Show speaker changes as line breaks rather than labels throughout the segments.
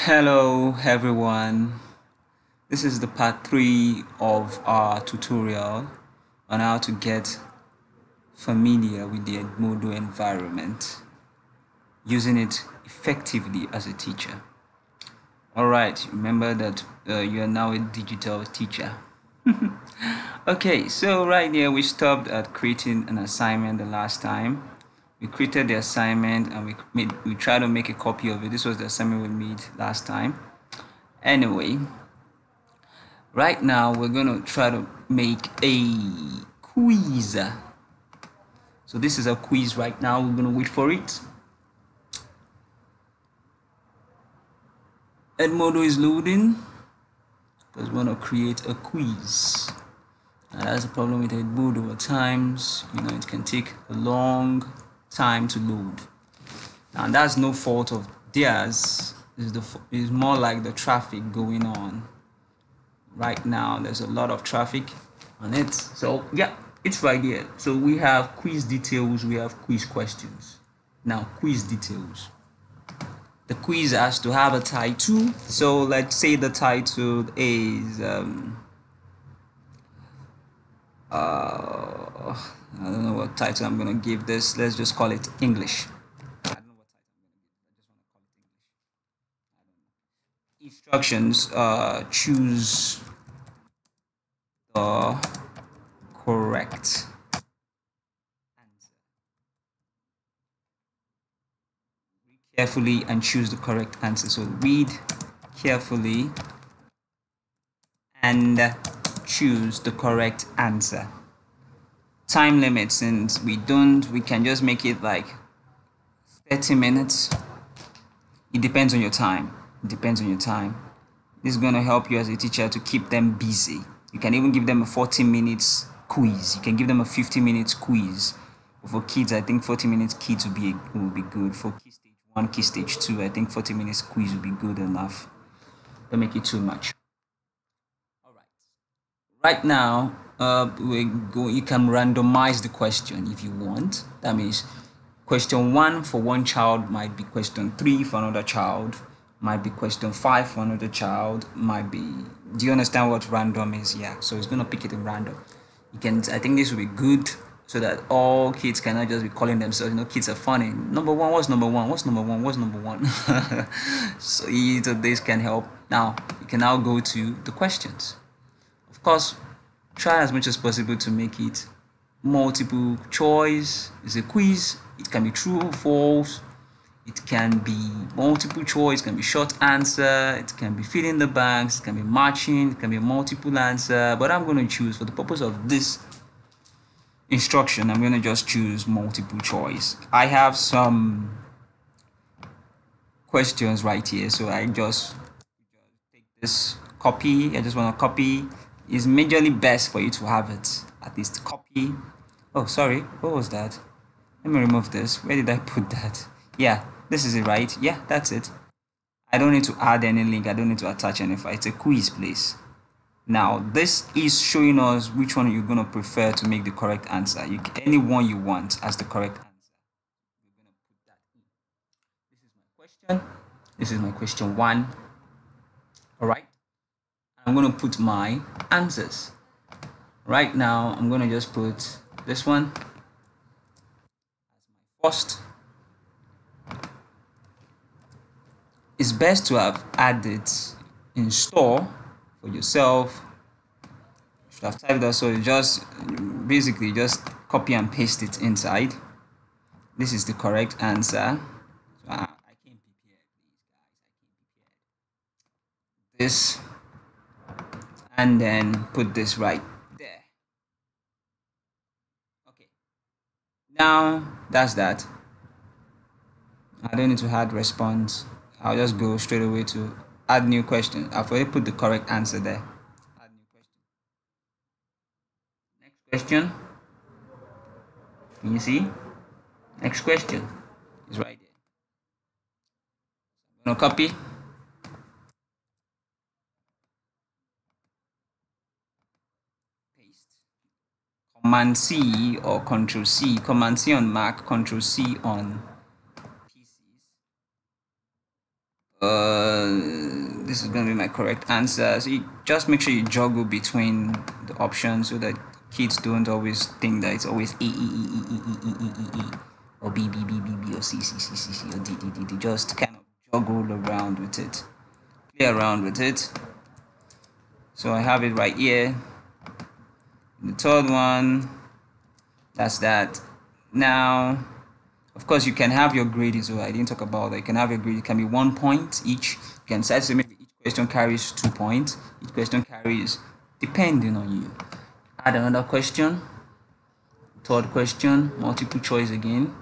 Hello everyone, this is the part 3 of our tutorial on how to get familiar with the Edmodo environment, using it effectively as a teacher. Alright, remember that you are now a digital teacher. Okay, so right here we stopped at creating an assignment the last time. We created the assignment and we tried to make a copy of it. This was the assignment we made last time. Anyway, right now we're going to try to make a quiz. So this is a quiz right now. We're going to wait for it. Edmodo is loading because we want to create a quiz. Now that's the problem with Edmodo. At times, it can take a long time to load. Now that's no fault of theirs. It's more like the traffic going on. Right now there's a lot of traffic on it, so yeah, it's right here. So we have quiz details, we have quiz questions. Now quiz details, the quiz has to have a title. So let's say the title is I don't know what title I'm gonna give this. Let's just call it English. I don't know what title I'm gonna give. I just want to call it English. Instructions: choose the correct answer. Read carefully and choose the correct answer. So read carefully and choose the correct answer. Time limit, since we can just make it like 30 minutes. It depends on your time. This is going to help you as a teacher to keep them busy. You can even give them a 40 minutes quiz. You can give them a 50 minutes quiz. For kids, I think 40 minutes kids will be good. For key stage 1, key stage 2, I think 40 minutes quiz will be good enough. Don't make it too much. All right. Right now, you can randomize the question if you want. That means question 1 for one child might be question 3 for another child, might be question 5 for another child, might be. Do you understand what random is? Yeah, so it's going to pick it in random. I think this will be good so that all kids cannot just be calling themselves, kids are funny. Number 1, what's number 1? What's number 1? What's number 1? So this can help. Now, you can now go to the questions. Of course, try as much as possible to make it multiple choice. It's a quiz. It can be true or false. It can be multiple choice. It can be short answer. It can be fill in the blanks. It can be matching. It can be multiple answer. But I'm going to choose, for the purpose of this instruction, I'm going to just choose multiple choice. I have some questions right here, so I just take this copy. I just want to copy. It's majorly best for you to have it, at least copy. Oh, sorry, what was that? Let me remove this. Where did I put that? Yeah, this is it, right? Yeah, that's it. I don't need to add any link. I don't need to attach any file. It's a quiz, please. Now, this is showing us which one you're going to prefer to make the correct answer. Any one you want as the correct answer. You're going to put that in. This is my question. This is my question 1. All right. I'm going to put my answers. Right now, I'm going to just put this one as my first. It's best to have added in store for yourself. You should have typed that, so you just basically just copy and paste it inside. This is the correct answer. So I came prepared, please guys. I came prepared. This, and then put this right there. Okay. Now that's that. I don't need to add response. I'll just go straight away to add new question. I've already put the correct answer there. Add new question. Next question. Can you see? Next question is right there. I'm gonna copy. Paste. Command C or Control C. Command C on Mac, Control C on this is going to be my correct answer. So you just make sure you juggle between the options so that kids don't always think that it's always E or B or C or D. Just kind of juggle around with it, play around with it. So I have it right here. The third one, that's that. Now, of course, you can have your grade as well. I didn't talk about that. You can have your grade. It can be 1 point each. You can decide to maybe each question carries 2 points. Each question carries, depending on you. Add another question. Third question, multiple choice again.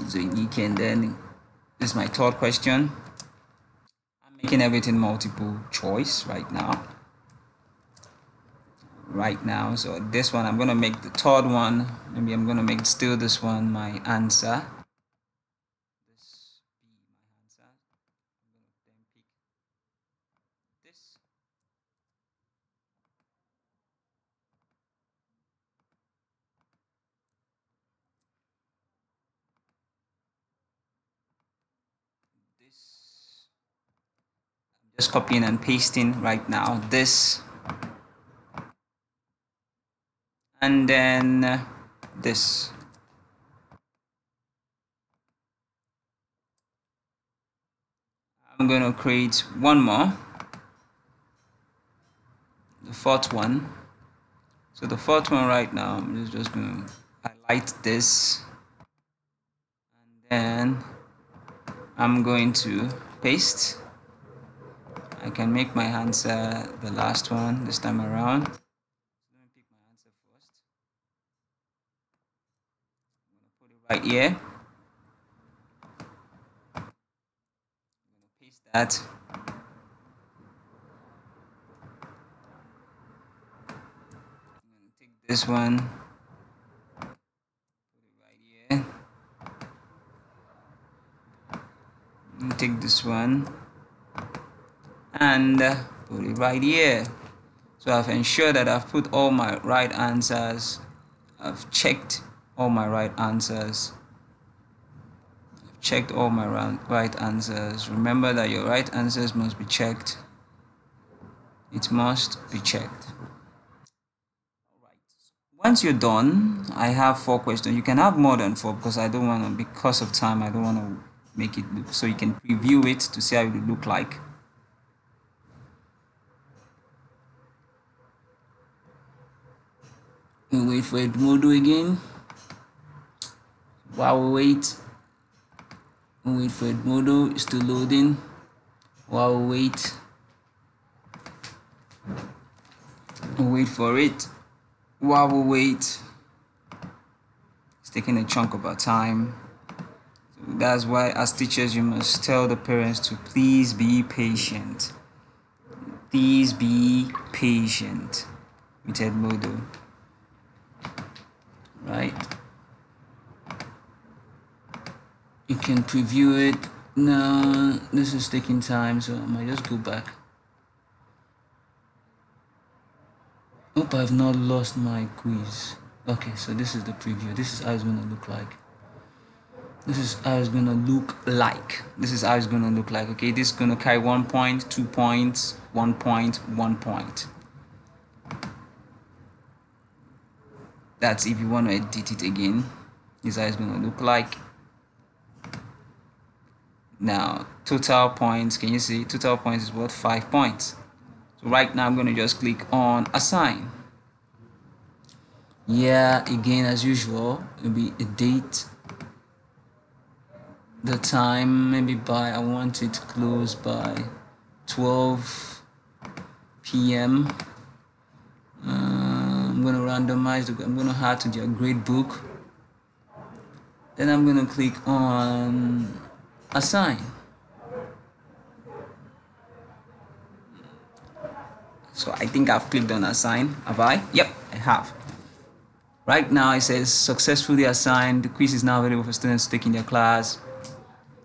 So you can then, this is my third question. I'm making everything multiple choice right now. So this one, I'm going to make the third one, maybe I'm going to make still this one my answer. This be my answer. I'm going to then pick this. I'm just copying and pasting right now this, and then this. I'm going to create one more, the fourth one. So the fourth one right now, I'm just going to highlight this, and then I'm going to paste. I can make my answer the last one this time around. Let me pick my answer first. I'm going to put it right here. I'm going to paste that. I'm going to take this one, put it right here. I'm going to take this one and put it right here. So I've ensured that I've put all my right answers. I've checked all my right answers. I've checked all my right answers. Remember that your right answers must be checked. It must be checked. Alright. Once you're done, I have 4 questions. You can have more than 4 because I don't want to, because of time, I don't want to make it look, so you can preview it to see how it will look like. We wait for Edmodo again. While we wait for Edmodo, it's still loading. While we wait for it. While we wait, it's taking a chunk of our time. So that's why, as teachers, you must tell the parents to please be patient. Please be patient with Edmodo. Right? You can preview it. No, this is taking time, so I might just go back. Hope I've not lost my quiz. Okay, so this is the preview. This is how it's gonna look like. This is how it's gonna look like. Okay, this is gonna carry 1 point, 2 points, 1 point, 1 point. That's if you want to edit it again. This is how it's gonna look like. Now, total points, can you see? Total points is worth 5 points. So right now I'm going to just click on assign. Yeah, again as usual, it'll be a date, the time, maybe by, I want it to close by 12 p.m. I'm going to randomize, I'm going to add to their grade book. Then I'm going to click on assign. So I think I've clicked on assign. Have I? Yep, I have. Right now it says successfully assigned. The quiz is now available for students to take in their class.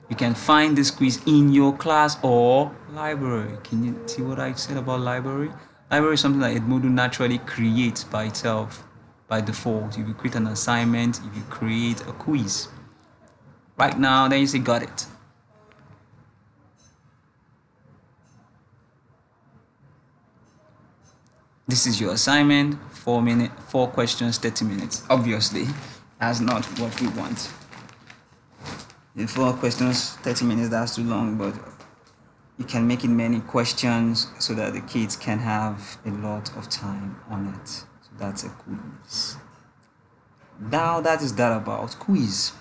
You can find this quiz in your class or library. Can you see what I said about library? Library is something that Edmodo naturally creates by itself, by default. If you create an assignment, if you create a quiz. Right now, then you say got it. This is your assignment, 4 questions, 30 minutes. Obviously, that's not what we want. In 4 questions, 30 minutes, that's too long, but you can make it many questions so that the kids can have a lot of time on it. So that's a quiz. Now that is that about quiz.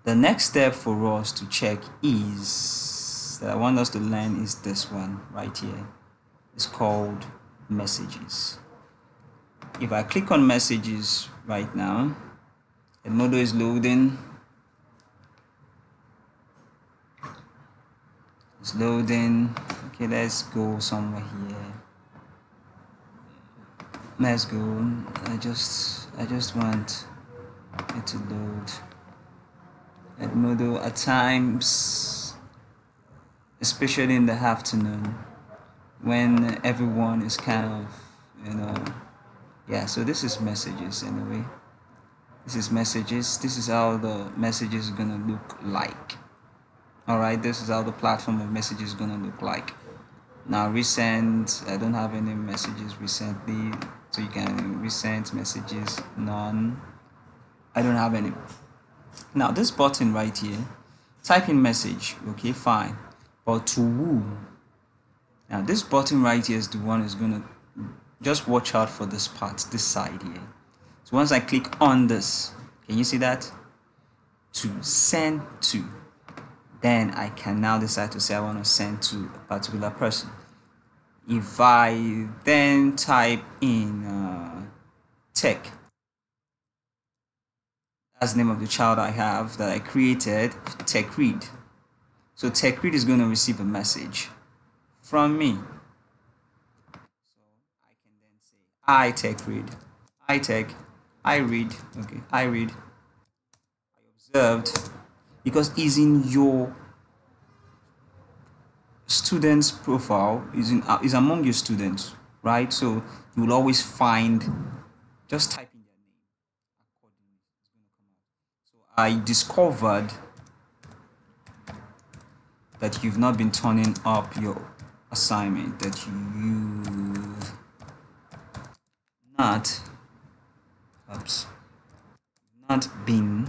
The next step for us to check is that I want us to learn is this one right here. It's called messages. If I click on messages right now, Edmodo is loading. It's loading. Okay, let's go somewhere here. Let's go. I just want it to load. Edmodo at times, especially in the afternoon, when everyone is kind of, yeah. So this is messages anyway. This is messages. This is how the messages is gonna look like. All right, this is how the platform of messages is gonna look like. Now recent, I don't have any messages recently, so you can recent messages, none. I don't have any. Now this button right here, type in message. Okay, fine, but to who? Now this button right here is the one is gonna, just watch out for this part, this side here. So once I click on this, can you see that? To send to, then I can now decide to say I want to send to a particular person. If I then type in tech, that's the name of the child I have that I created, tech read. So tech read is going to receive a message from me. So I can then say I tech read, I tech, I read, okay, I read, I observed, because it's in your student's profile, is among your students, right? So you will always find, just type in their name accordingly, it's going to come out. So I discovered that you've not been turning up your assignment, that you've not been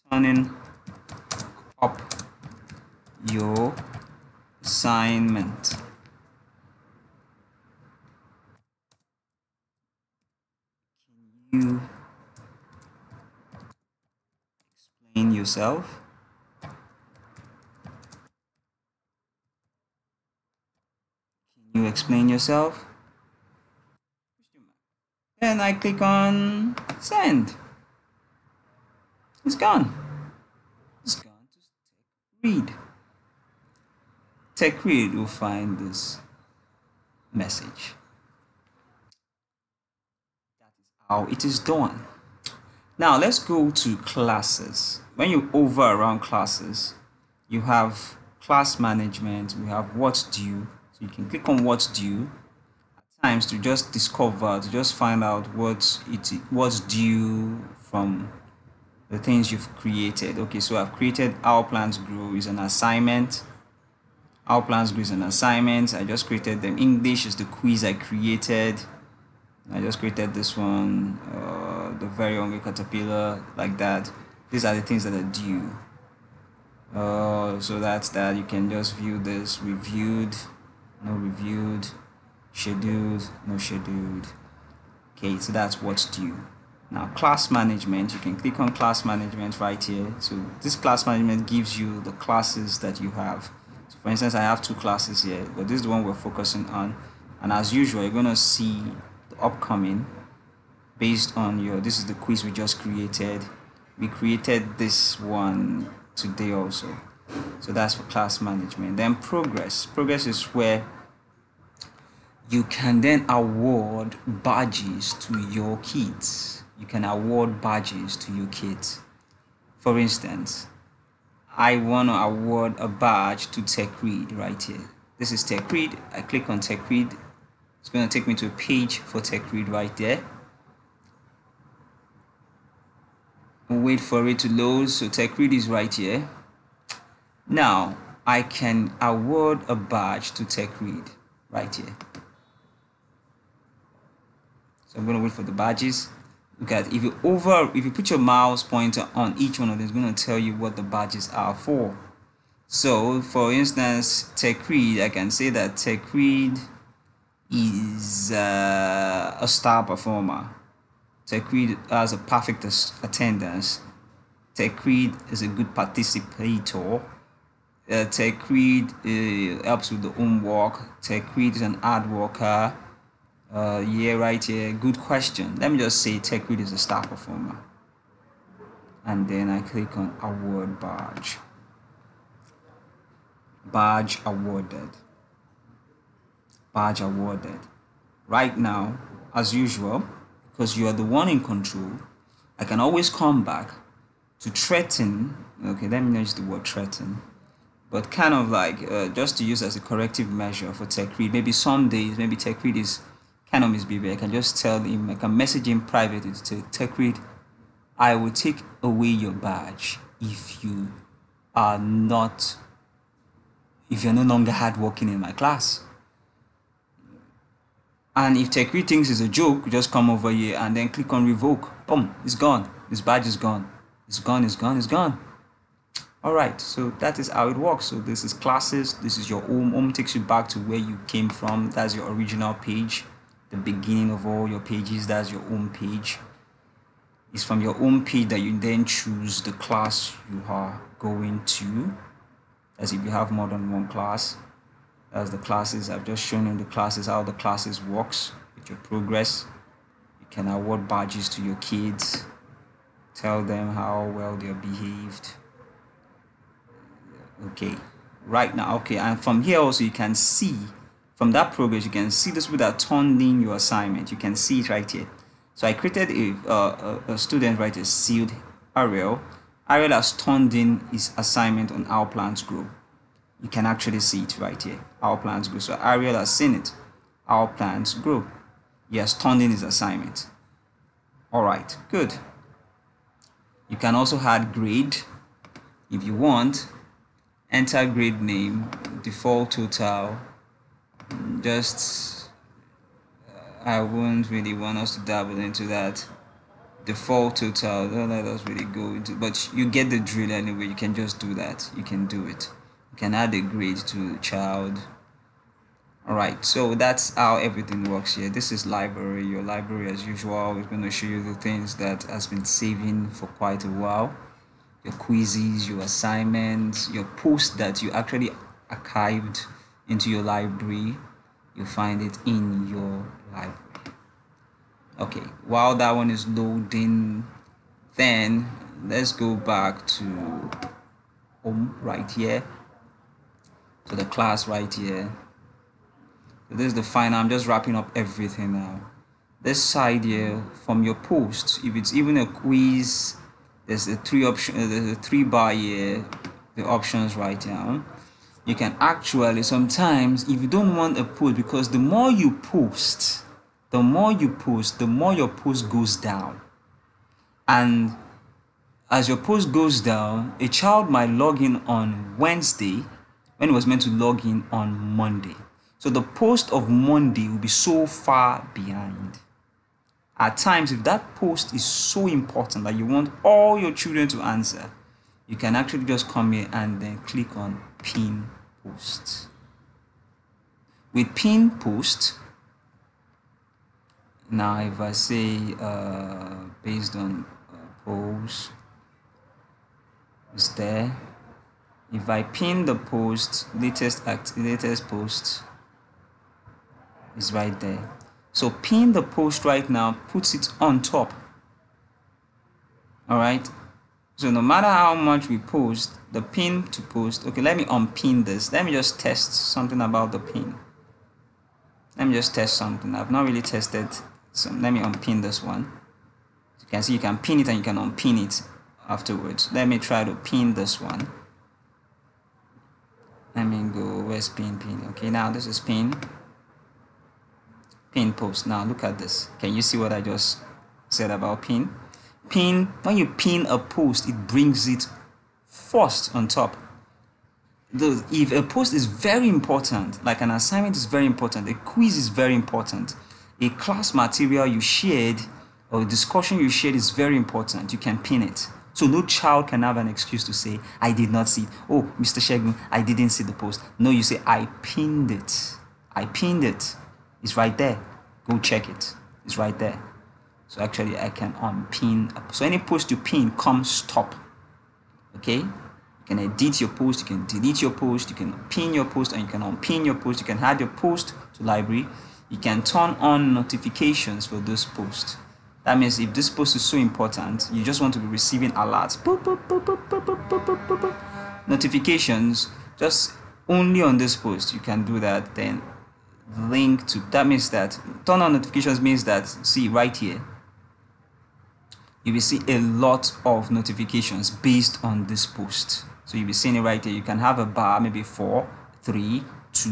turning up your assignment. Can you explain yourself? Can you explain yourself? Then I click on send. It's gone. It's gone to tech read. Tech read will find this message. That is how it is done. Now let's go to classes. When you hover around classes, you have class management, we have what's due. So you can click on what's due at times to just discover, to just find out what's due from the things you've created. Okay, so I've created Our Plans Grow is an assignment. Our Plans Grow is an assignment. I just created them. English is the quiz I created. I just created this one, the very hungry caterpillar, like that. These are the things that are due. So that's that. You can just view this. Reviewed, no reviewed, scheduled, no scheduled. Okay, so that's what's due. Now class management, you can click on class management right here. So this class management gives you the classes that you have. So for instance, I have 2 classes here, but this is the one we're focusing on. And as usual, you're going to see the upcoming based on your, this is the quiz we just created. We created this one today also. So that's for class management. Then progress is where you can then award badges to your kids. You can award badges to your kids. For instance, I want to award a badge to Tech Read right here. This is Tech Read. I click on Tech Read. It's going to take me to a page for Tech Read right there. We'll wait for it to load. So Tech Read is right here. Now I can award a badge to Tech Read right here. So I'm going to wait for the badges. Look at, if you put your mouse pointer on each one of them, it's going to tell you what the badges are for. So for instance, Tech Read, I can say that Tech Read is a star performer. Tech Read has a perfect attendance. Tech Read is a good participator. Tech Read helps with the homework. Tech Read is an hard worker. Yeah, right here. Good question. Let me just say Tech Read is a star performer. And then I click on award badge. Badge awarded. Badge awarded. Right now, as usual, because you are the one in control, I can always come back to threaten. Okay, let me not use the word threaten, but kind of like just to use as a corrective measure for Tech Read. Maybe some days, maybe Tech Read is kind of misbehaving. I can just tell him, I can message him privately to say, Tech Read, I will take away your badge if you're no longer hardworking in my class. And if Tech Read thinks it's a joke, just come over here and then click on revoke. Boom, it's gone. This badge is gone. It's gone, it's gone, it's gone. Alright, so that is how it works. So this is classes, this is your home. Home takes you back to where you came from. That's your original page. The beginning of all your pages, that's your home page. It's from your home page that you then choose the class you are going to. As if you have more than one class. As the classes, I've just shown you the classes, how the classes works with your progress. You can award badges to your kids, tell them how well they behaved. Okay, right now, okay, and from here also you can see, from that progress, you can see this with that turned in your assignment. You can see it right here. So I created a student, right, a sealed Ariel. Ariel has turned in his assignment on Our Plants Grow. You can actually see it right here. Our Plants Grow. So Ariel has seen it. Our Plants Grow. He has turned in his assignment. Alright, good. You can also add grade if you want. Enter grade name, default total. Just I won't really want us to dabble into that. Default total, don't let us really go into, but you get the drill anyway. You can just do that. You can do it. You can add a grade to the child. Alright, so that's how everything works here. This is library. Your library, as usual, is going to show you the things that has been saving for quite a while. Your quizzes, your assignments, your posts that you actually archived into your library. You find it in your library. Okay, while that one is loading, then let's go back to home right here, to the class right here. So this is the final. I'm just wrapping up everything now. This side here, from your post, if it's even a quiz, there's a there's a 3 bar here, the options right here. You can actually, sometimes if you don't want a post, because the more you post, the more your post goes down. And as your post goes down, a child might log in on Wednesday when it was meant to log in on Monday. So the post of Monday will be so far behind. At times, if that post is so important that you want all your children to answer, you can actually just come here and then click on pin post. With pin post, now if I say based on post is there, if I pin the post, latest post is right there. So pin the post right now, puts it on top. All right, so no matter how much we post, the pin to post. Okay, let me unpin this. Let me just test something about the pin. Let me just test something. I've not really tested. So let me unpin this one. You can see you can pin it and you can unpin it afterwards. Let me try to pin this one. Let me go, where's pin? Okay, now this is pin post. Now look at this. Can you see what I just said about pin? When you pin a post, it brings it first on top. If a post is very important, like an assignment is very important, a quiz is very important, a class material you shared or a discussion you shared is very important, you can pin it. So no child can have an excuse to say, I did not see it. Oh, Mr. Shegun, I didn't see the post. No, you say, I pinned it. I pinned it. It's right there. Go check it. It's right there. So actually, I can unpin. So any post you pin comes top. Okay? You can edit your post, you can delete your post, you can pin your post, and you can unpin your post. You can add your post to library. You can turn on notifications for those posts. That means if this post is so important, you just want to be receiving alerts. Boop, boop, boop, boop, boop, boop, boop, boop, boop, boop. Notifications, just only on this post, you can do that. Then link to, that means that turn on notifications means that, see right here, you will see a lot of notifications based on this post. So you'll be seeing it right here. You can have a bar, maybe 4, 3, 2,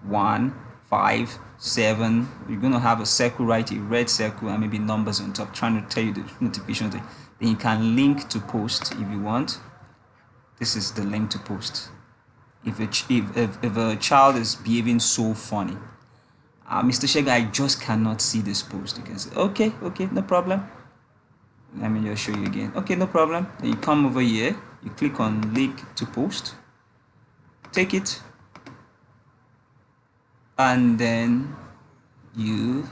1, 5, 7. You're going to have a circle right here, red circle, and maybe numbers on top, trying to tell you the notifications. Then you can link to post if you want. This is the link to post. If a child is behaving so funny, Mr. Shega, I just cannot see this post. You can say, okay, no problem. Let me just show you again. Okay, no problem. Then you come over here, you click on link to post, take it, and then you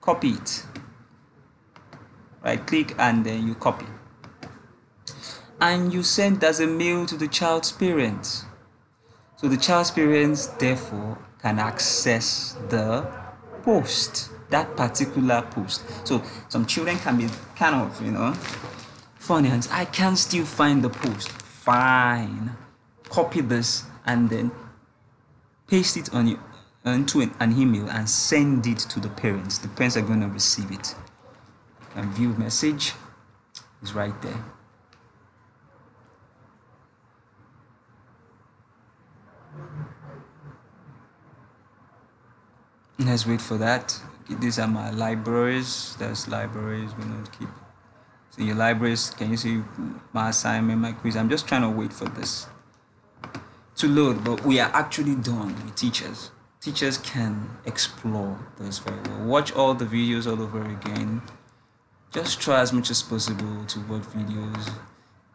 copy it. Right click and then you copy. And you send as a mail to the child's parents. So the child's parents therefore can access the post, that particular post. So some children can be kind of, funny and I can still find the post. Fine. Copy this and then paste it onto an email and send it to the parents. The parents are going to receive it. And view message is right there. Let's wait for that. Okay, these are my libraries. There's libraries. We're going to keep. So your libraries, can you see my assignment, my quiz? I'm just trying to wait for this to load, but we are actually done with teachers. Teachers can explore this very well. Watch all the videos all over again. Just try as much as possible to watch videos.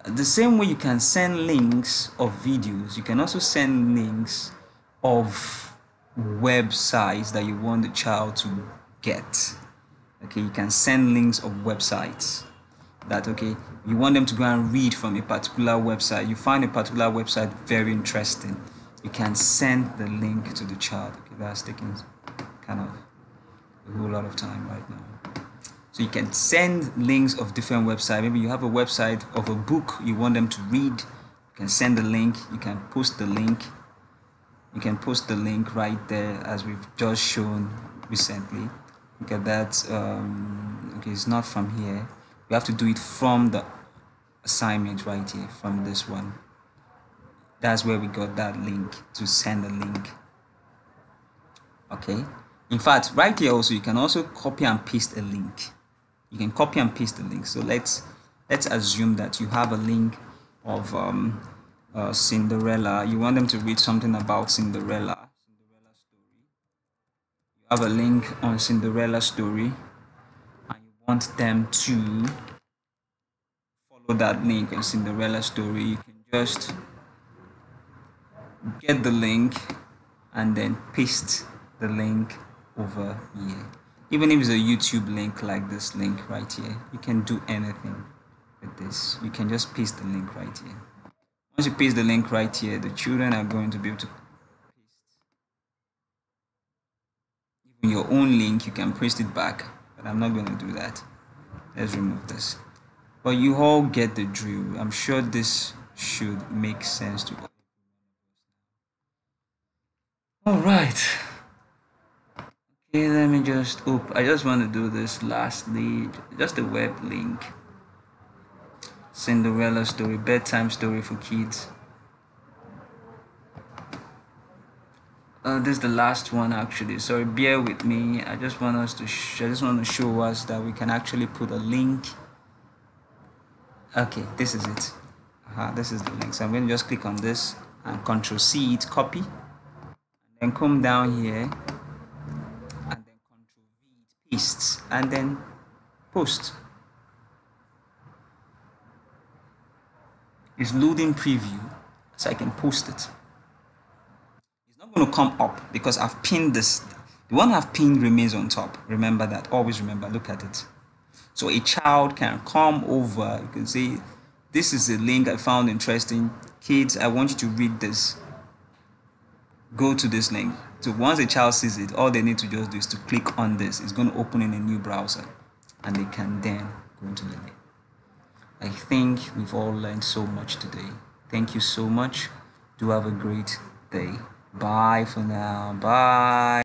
The same way you can send links of videos, you can also send links of websites that you want the child to get. Okay, you can send links of websites that, okay, you want them to go and read from a particular website. You find a particular website very interesting, you can send the link to the child. Okay, that's taking kind of a whole lot of time right now. So you can send links of different websites. Maybe you have a website of a book you want them to read. You can send the link. You can post the link. You can post the link right there as we've just shown recently. Look at that. Okay, it's not from here. We have to do it from the assignment right here, from this one. That's where we got that link to send the link. Okay. In fact, right here also, you can also copy and paste a link. You can copy and paste the link. So let's assume that you have a link of Cinderella. You want them to read something about Cinderella story. You have a link on Cinderella story, and you want them to follow that link on Cinderella story. You can just get the link and then paste the link over here. Even if it's a YouTube link like this link right here, you can do anything with this. You can just paste the link right here. Once you paste the link right here, the children are going to be able to paste even your own link. You can paste it back, but I'm not going to do that. Let's remove this. But you all get the drill. I'm sure this should make sense to all. All right. Okay, let me just I just want to do this lastly, just a web link. Cinderella story, bedtime story for kids. This is the last one actually. Sorry, bear with me. I just want us to I just want to show us that we can actually put a link. Okay, this is it. This is the link. So I'm going to just click on this and Control C it, copy, and then come down here. And then Control V paste, and then post. It's loading preview, so I can post it. It's not going to come up because I've pinned this. The one I've pinned remains on top. Remember that. Always remember. Look at it. So a child can come over. You can say, this is a link I found interesting. Kids, I want you to read this. Go to this link. So once a child sees it, all they need to just do is to click on this. It's going to open in a new browser, and they can then go into the link. I think we've all learned so much today. Thank you so much. Do have a great day. Bye for now. Bye.